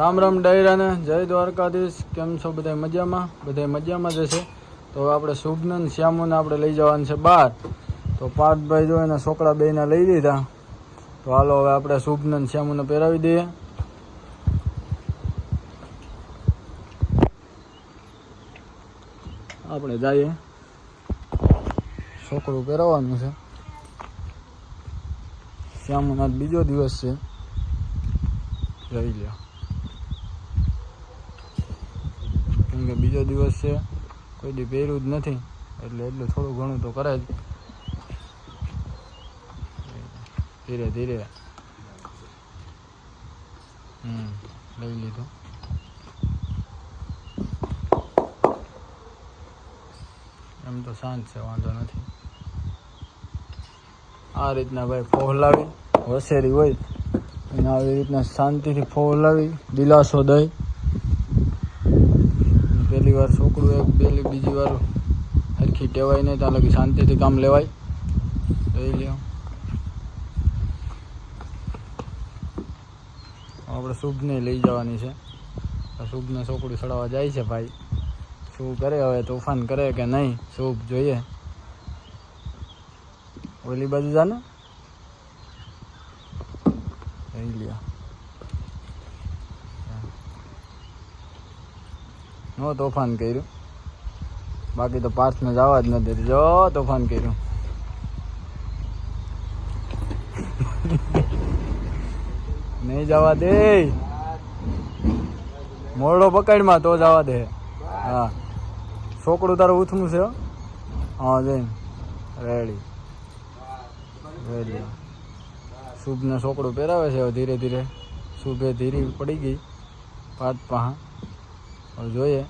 રામ રામ ડાયરાને જય દ્વારકાધીશ. કેમ છો બધા? મજામાં? બધા મજામાં જ હશે. તો આપણે શુભનંદ શ્યામુને આપણે લઈ જવાનું છે બહાર. તો પાર્થભાઈ જો એના છોકરા બેયને લઈ લીધા. તો હાલો હવે આપણે શુભનંદ શ્યામુને પહેરાવી દઈએ. આપણે જઈએ, છોકરું પહેરાવવાનું છે. શ્યામુનો આજ બીજો દિવસ છે. લઈ લ્યો, કેમ કે બીજો દિવસ છે, કોઈ દી પહેર્યું જ નથી એટલે એટલું થોડું ઘણું તો કરે જ. ધીરે ધીરે લઈ લીધું. એમ તો શાંત છે, વાંધો નથી. આ રીતના ભાઈ ફોહલાવી, વસેરી હોય એને આવી રીતના શાંતિથી ફોહલાવી, દિલાસો દઈ. પહેલી વાર છોકરું એક બીજી વાર સરખી ટેવાય નહીં, ત્યાં લગી શાંતિથી કામ લેવાય. લઈ લ્યો. આપણે શુભને લઈ જવાની છે. શુભને છોકરું ચડાવવા જાય છે ભાઈ. શું કરે હવે, તોફાન કરે કે નહીં શુભ જોઈએ. ઓલી બાજુ જાને લઈ લ્યો. નો તોફાન કર્યું, બાકી તો પાર્થને જવા જ નથી. જો તોફાન કર્યું. નહીં જવા દે, મોરડો પકડમાં તો જવા દે. હા, છોકરું તારું ઉથમું છે. હા જઈને રેડી રેડી. શુભને છોકરું પહેરાવે છે. હવે ધીરે ધીરે શુભે ધીરી પડી ગઈ પાર્થ પાહા. હવે જોઈએ.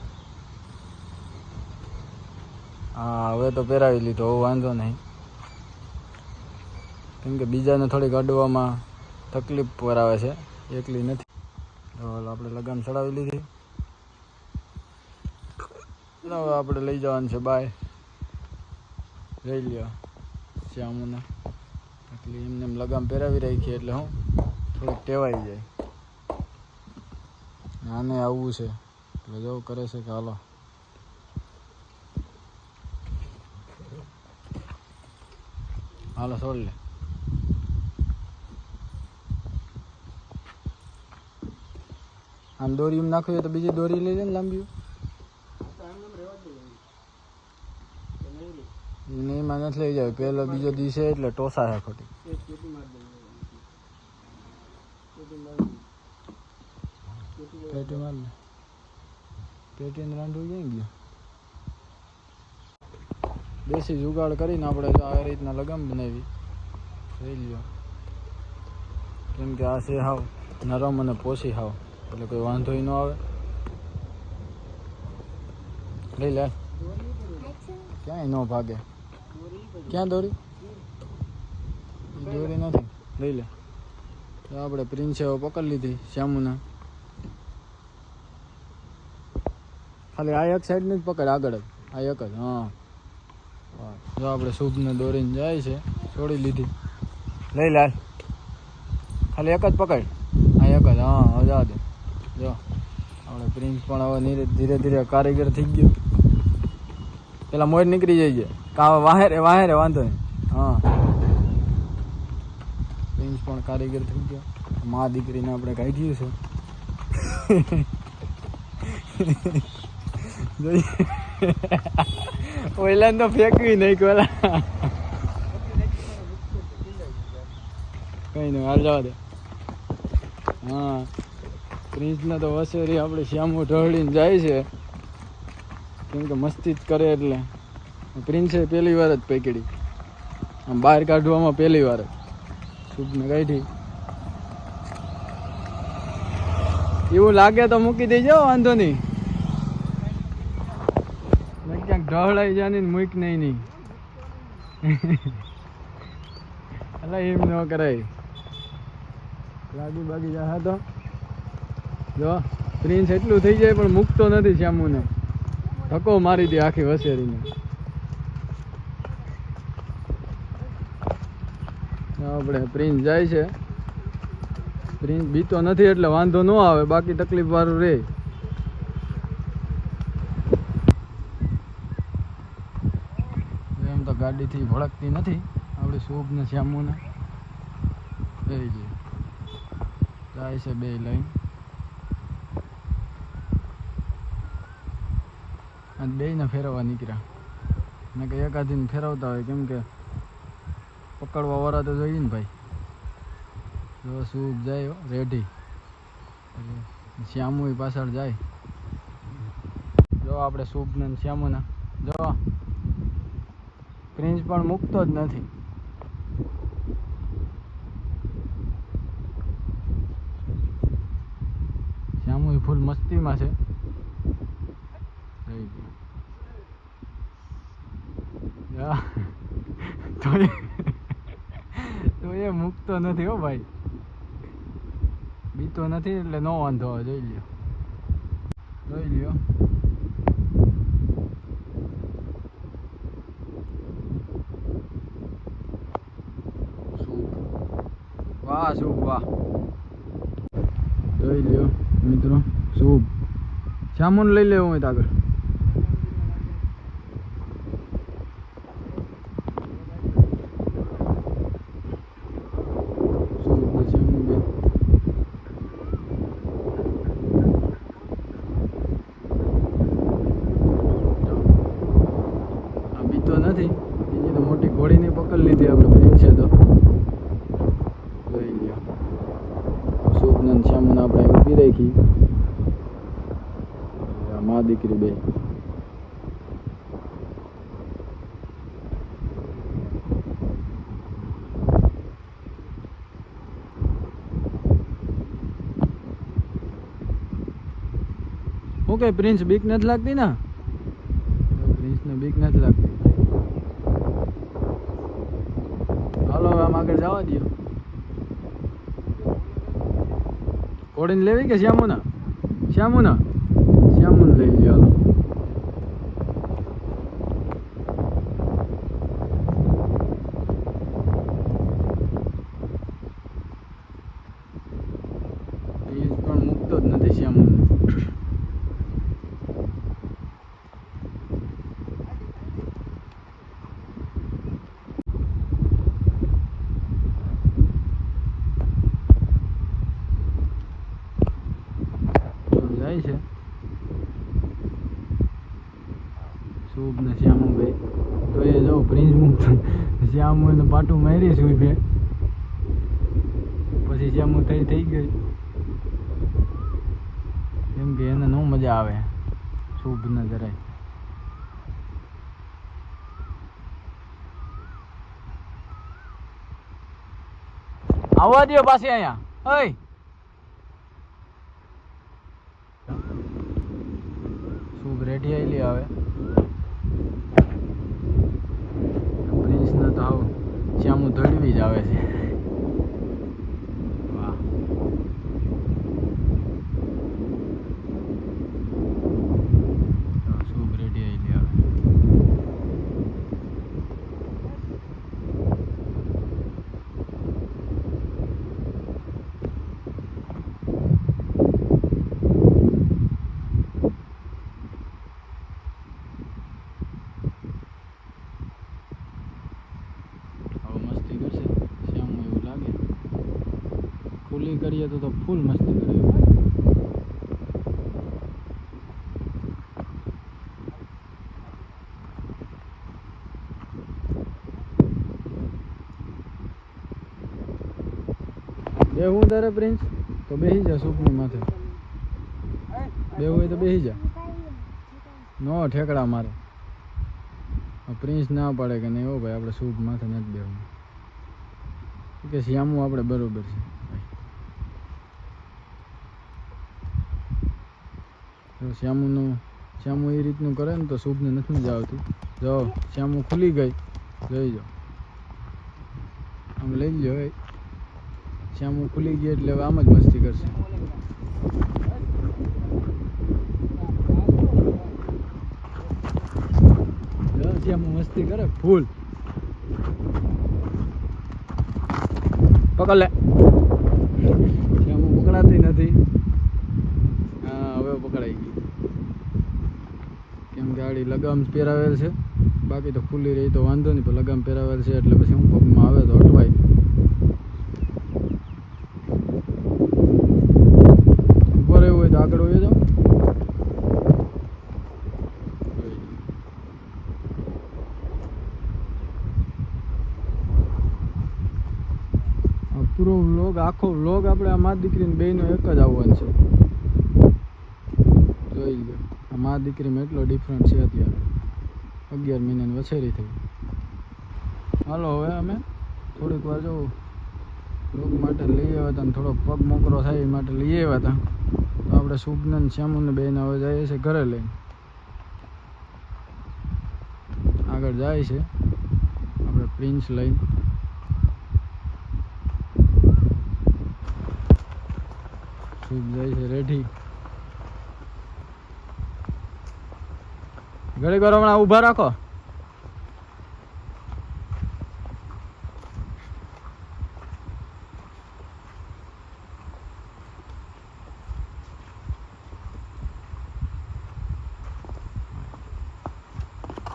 હા, હવે તો પહેરાવી લીધો, હવે વાંધો નહીં. કેમ કે બીજાને થોડીક અડવામાં તકલીફ કરાવે છે, એકલી નથી. તો આપણે લગામ ચડાવી લીધી. હવે આપણે લઈ જવાનું છે બાય. લઈ લ્યો શ્યામુને. એટલે એમને એમ લગામ પહેરાવી રાખીએ એટલે હું થોડુંક ટેવાઈ જાય. આને આવવું છે એટલે જવું કરે છે કે હાલો. હાલો છોડ લે. આમ દોરી એમ નાખવી હોય તો બીજી દોરી લઈ લે ને લાંબી. નહીં માં નથી લઈ જાય. પહેલો બીજો દિવસે એટલે ટોસા છે ખોટી. પેટી માર લે. પેટીને રાંધવું ક્યાં ગયું? દેશી જુગાડ કરીને આપણે આ રીતના લગામ બનાવી. લઈ લ્યો. કેમ કે આ છે હાવ નરમ અને પોસી હાવ, એટલે કોઈ વાંધો ન આવે. લઈ લે. ક્યાંય ન ભાગે. ક્યાં દોરી? દોરી નથી. લઈ લે. તો આપણે પ્રિન્સે પકડી લીધી શ્યામુને. ખાલી આ એક સાઈડની જ પકડ, આગળ જ આ એક જ. હા, જો આપણે શુભને દોરીને જાય છે, છોડી લીધી. લઈ લે. ખાલી એક જ પકડ, આ એક જ. હા, હવે જા દે. જો આપણે પ્રિન્સ પણ હવે ધીરે ધીરે કારીગર થઈ ગયો. પેલા મોર નીકળી જાય છે કાં વાહેરે વાંધો નહીં. હા, પ્રિન્સ પણ કારીગર થઈ ગયો. મા દીકરીને આપણે કાઢ્યું છે. ઓઈલા તો ફેંકવી નહીં કોલા. કઈ નહીં, હાલ જવા દે. હા, પ્રિન્સને તો વસેરી આપણે શ્યામુ ઢળીને જાય છે. કેમ કે મસ્તી જ કરે એટલે. પ્રિન્સે પહેલી વાર જ પકડી, આમ બહાર કાઢવામાં પહેલી વાર જ શુભને કાઢી. એવું લાગે તો મૂકી દેજો, વાંધો નહીં. ક્યાંક ઢળાઈ જાય ને મૂક નહીં. અલા એમ ન કરાય, લાગી બાગી જાય તો. જો પ્રિન્સ એટલું થઈ જાય પણ મૂકતો નથી શ્યામુને. ધક્કો મારી દે આખી વસેરીને. આપણે પ્રિન્સ જાય છે. પ્રિન્સ બીતો નથી એટલે વાંધો ન આવે, બાકી તકલીફ વાળું રહે. એમ તો ગાડીથી ભડકતી નથી આપણી શુભ ને શ્યામુને. જાય છે બે લાઈન, અને બેયને ફેરવવા નીકળ્યા. ને કે એકાદીને ફેરવતા હોય, કેમ કે પકડવા વાળા તો જોઈએ ને ભાઈ. જો શુભ જાય રેડી, શ્યામુ પાછળ જાય. જો આપણે શુભ ને શ્યામુના જો પ્રિન્સ પણ મૂકતો જ નથી. શ્યામુ ફૂલ મસ્તીમાં છે. તો એ મૂકતો નથી હો ભાઈ, બીતો નથી એટલે નો વાંધો આવે. જોઈ લ્યો, જોઈ લ્યો. વાહ શુભ વાહ, જોઈ લ્યો મિત્રો. શુભ શ્યામુને લઈ લેવું હોય તો આગળ. બીતો નથી, બીજી તો મોટી ઘોડીની પકડ લીધી આપણે પ્રિન્સે તો. જોઈ લ્યો, શુભને શ્યામને આપણે ઊભી રાખી. મા દીકરી બે. ઓકે પ્રિન્સ, બીક નથી લાગતી ને? પ્રિન્સને બીક નથી લાગતી. હાલો આમ આગળ જવા દો. ઘોડીને લેવી કે શ્યામુના? શ્યામુને લઈ લ્યો. હાલો પણ મૂકતો જ નથી શ્યામુને. જાય છે શુભ ને શ્યામુ ભાઈ. તો એ જો પ્રિન્સ મુક્ત, શ્યામુ એને પાટું મારી શુભે, પછી શ્યામુ થઈ ગઈ. કેમ કે એને ન મજા આવે શુભ ને જરાય. આવવા દો પાછી અહીંયા. ઓય શુભ રેડી આવેલી આવે. પ્રિન્સને તો આવું શ્યામુ ધડવી જ આવે છે. વાહ, શુભ રેડી આવેલી આવે. ખુલ્લી કરીએ તો ફૂલ મસ્તી કરે. બેહું તારે પ્રિન્સ તો બેસી જા શુભની માથે. બેહું હોય તો બેસી જા. નો ઠેકડા મારે. પ્રિન્સ ના પાડે કે નહીં હો ભાઈ, આપણે શુભ માથે નથી બેહવું. કે શ્યામુ આપણે બરોબર છે. શ્યામુ એ રીતનું કરે ને તો શુભને નથી મજા આવતી. જો શ્યામુ ખુલી ગઈ, જોઈ જાઓ. આમ લઈ લ્યો. શ્યામુ ખુલી ગઈ એટલે હવે આમ જ મસ્તી કરશે. શ્યામુ મસ્તી કરે ફૂલ. પકડ લે. પકડાતી નથી. હા હવે પકડાઈ ગઈ, કેમ ગાડી લગામ પહેરાવેલ છે, બાકી તો ખુલ્લી રહી તો વાંધો નહીં, પણ લગામ પહેરાવેલ છે એટલે પછી હું પગમાં આવે તો અટવાય. ઊભો રહેવું હોય તો આગળ વહી જાઓ. પૂરો વ્લોગ, આખો વ્લોગ આપણે આ મા દીકરીને બેયનો એક જ આવવાનો છે. જોઈ લો આ મા દીકરીમાં એટલો ડિફરન્ટ છે. અત્યારે 11 મહિનાની વછેરી થઈ. હાલો હવે અમે થોડીક વાર જો વ્લોગ માટે લઈ આવ્યા હતા, ને થોડોક પગ મોકરો થાય એ માટે લઈ આવ્યા હતા. તો આપણે શુભને શ્યામુને બેયને હવે જઈએ છીએ ઘરે લઈને. આગળ જાય છે આપણે પ્રિન્સ લઈને. શુભ જાય છે રેડી. ઘડીક વાર હમણાં ઊભા રાખો.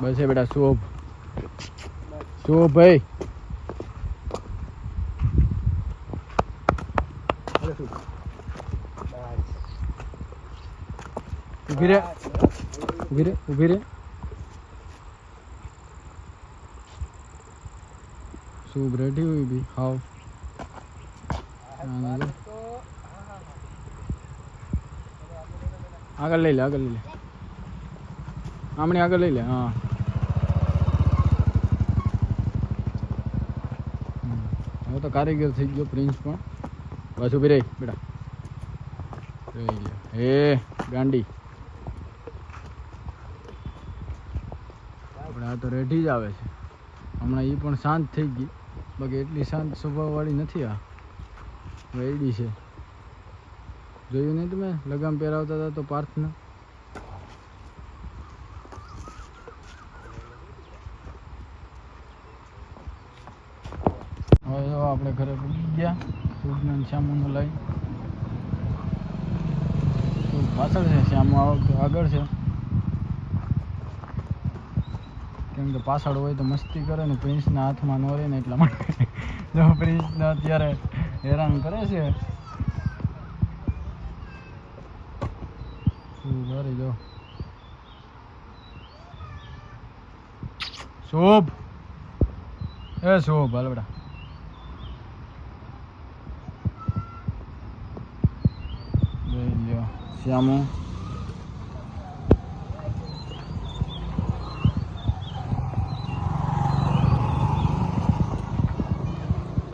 બસ એ બેટા શુભ, શુભ ભાઈ ઉભી રે, ઉભી રે, ઉભી રે. શુભ રેડી हुई भी हाउ આગળ લઈ લે, આગળ લઈ લે, આમણે આગળ લઈ લે. હા હવે તો કારીગર થઈ ગયો પ્રિન્સ પણ. બસ ઉભી રહી બેટા. હે ગાંડી, આપણે આ તો રેડી જ આવે છે. હમણાં એ પણ શાંત થઈ ગઈ, બાકી એટલી શાંત સ્વભાવવાળી નથી. આ વેડી છે. જોયું નહીં તમે લગામ પહેરાવતા હતા તો પાર્થને? હવે જો આપણે ઘરે પહોંચી ગયા શુભને શ્યામુને લઈ. શુભ પાછળ છે, શ્યામુ આગળ છે. કેમ કે પાછળ હોય તો મસ્તી કરે ને, પ્રિન્સના હાથમાં ન રહે ને એટલા માટે. જો પ્રિન્સને અત્યારે હેરાન કરે છે. જો શુભ, એ શુભ હાલ બેટા. જોઈ લ્યો શ્યામુ.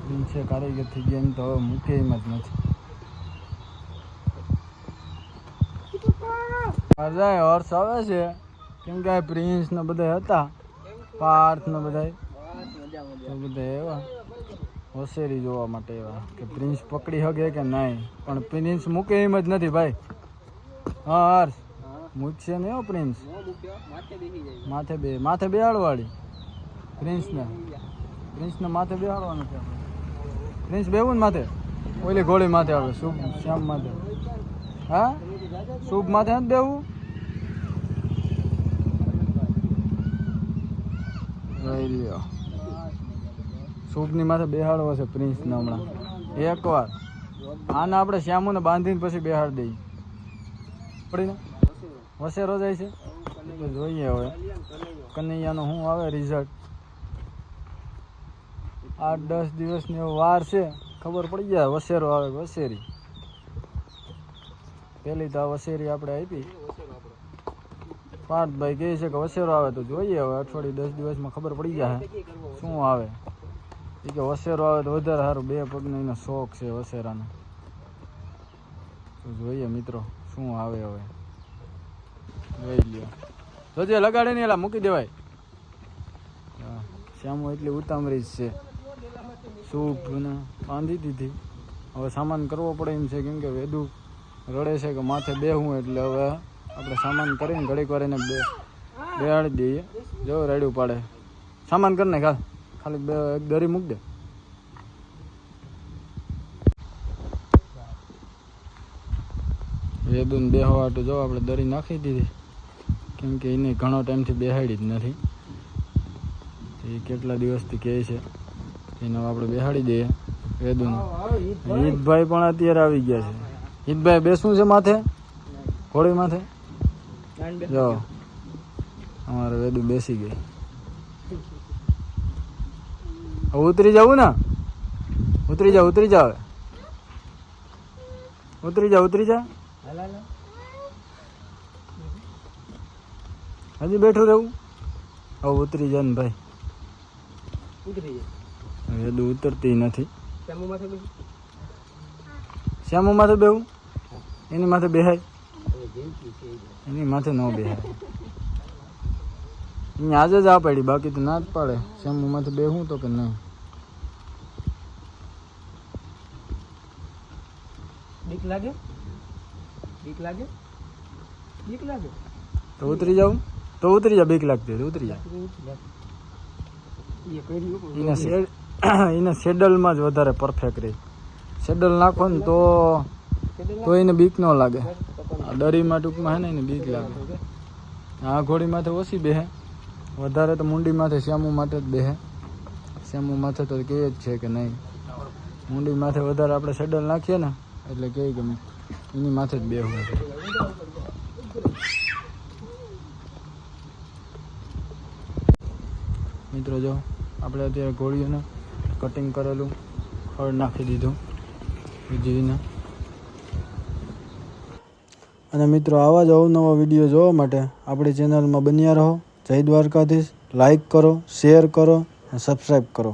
પ્રિન્સે કારીગર થઈ ગયા એમ તો હવે મૂકે એમ જ નથી. જાય હર્ષ આવે છે, કેમ કે પ્રિન્સ ને બધા હતા, પાર્થ ને બધા તો બધા એવા હોશિયારી જોવા માટે એવા કે પ્રિન્સ પકડી શકે કે નહીં, પણ પ્રિન્સ મૂકે એમ જ નથી ભાઈ. હા હર્ષ મૂકશે નહીં હો પ્રિન્સ. માથે બેહાડવાળી પ્રિન્સને માથે બેહાડવાનું છે. પ્રિન્સ બેવું ને માથે, ઓલી ગોળી માથે આવે, શુભ શ્યામ માથે. હા શુભ માથે નથી બેવું. શુભની માથે બેહાડવો છે પ્રિન્સને હમણાં એકવાર. આને આપણે શ્યામુને બાંધીને પછી બેહાડી દઈએ. પડીને વસેરો જાય છે તો જોઈએ હવે કનૈયાનો શું આવે રિઝલ્ટ. 8-10 દિવસની વાર છે, ખબર પડી જાય વસેરો આવે વસેરી. પેલી તો આ વસેરી આપણે આપી. પાર્થભાઈ કહે છે કે વસેરો આવે તો જોઈએ હવે અઠવાડિયે 10 દિવસમાં ખબર પડી જાય શું આવે. એ કે વસેરો આવે તો વધારે સારું, 2 પગનો એનો શોખ છે વસેરાનો. તો જોઈએ મિત્રો શું આવે હવે. જોઈ લ્યો, જોજે લગાડે નહીં એલા મૂકી દેવાય. શ્યામો એટલી ઉતામરી છે. શુભને બાંધી દીધી, હવે સામાન કરવો પડે એમ છે, કેમ કે વેદુ રડે છે કે માથે બેહું, એટલે હવે આપણે સામાન કરીને ઘડીક વાર એને બેહાડી દઈએ. જો રેડ્યું પાડે સામાન કરી નાખ, ખાલી એક દરી મૂક દે. વેદુને બેહવા હાટું જો આપણે દરી નાખી દીધી, કેમ કે એને ઘણો ટાઈમથી બેહાડી જ નથી. એ કેટલા દિવસથી કહે છે એને આપણે બેહાડી દઈએ વેદુને. હિતભાઈ પણ અત્યારે આવી ગયા છે. હિતભાઈ બેસવું છે માથે, ઘોડી માથે? જો અમારે વેદુ બેસી ગઈ. હવે ઉતરી જવું ને? ઉતરી જા, ઉતરી જા, ઉતરી જા, ઉતરી જા. હજી બેઠું રહેવું? હવે ઉતરી જા ને ભાઈ. વેદુ ઉતરતી નથી. શ્યામુ માથે બેવું? એની માથે બેહાય? એની માથે ન બેહાય. અહીંયા આજે જ આ પાડી, બાકી તો ના જ પાડે. શ્યામુ માથે બેહું તો કે નહીં. બીક લાગે? બીક લાગે? બીક લાગે? તો ઉતરી જાઉં? તો ઉતરી જા, બીક લાગતી હોય તો ઉતરી જા. એને સેડલમાં જ વધારે પરફેક્ટ રહે. સેડલ નાખો ને તો એને બીક ન લાગે. આ દરીમાં ટૂંકમાં હે ને એને બીક લાગે. આ ઘોડી માથે ઓછી બેહે, વધારે તો મુંડી માથે શ્યામુ માથે જ બેહે. શ્યામુ માથે તો કહે જ છે કે નહીં, મુંડી માથે વધારે આપણે સેડલ નાખીએ ને એટલે કહે કે એની માથે જ બેહવું છે. મિત્રો જો આપણે અત્યારે ઘોડીઓને કટિંગ કરેલું ખડ નાખી દીધું વીજળીને. અને મિત્રો આવા જ અવનવા વિડીયો જોવા માટે આપણી ચેનલમાં બન્યા રહો. જય દ્વારકાધીશ. લાઈક કરો, શેર કરો અને સબસ્ક્રાઈબ કરો.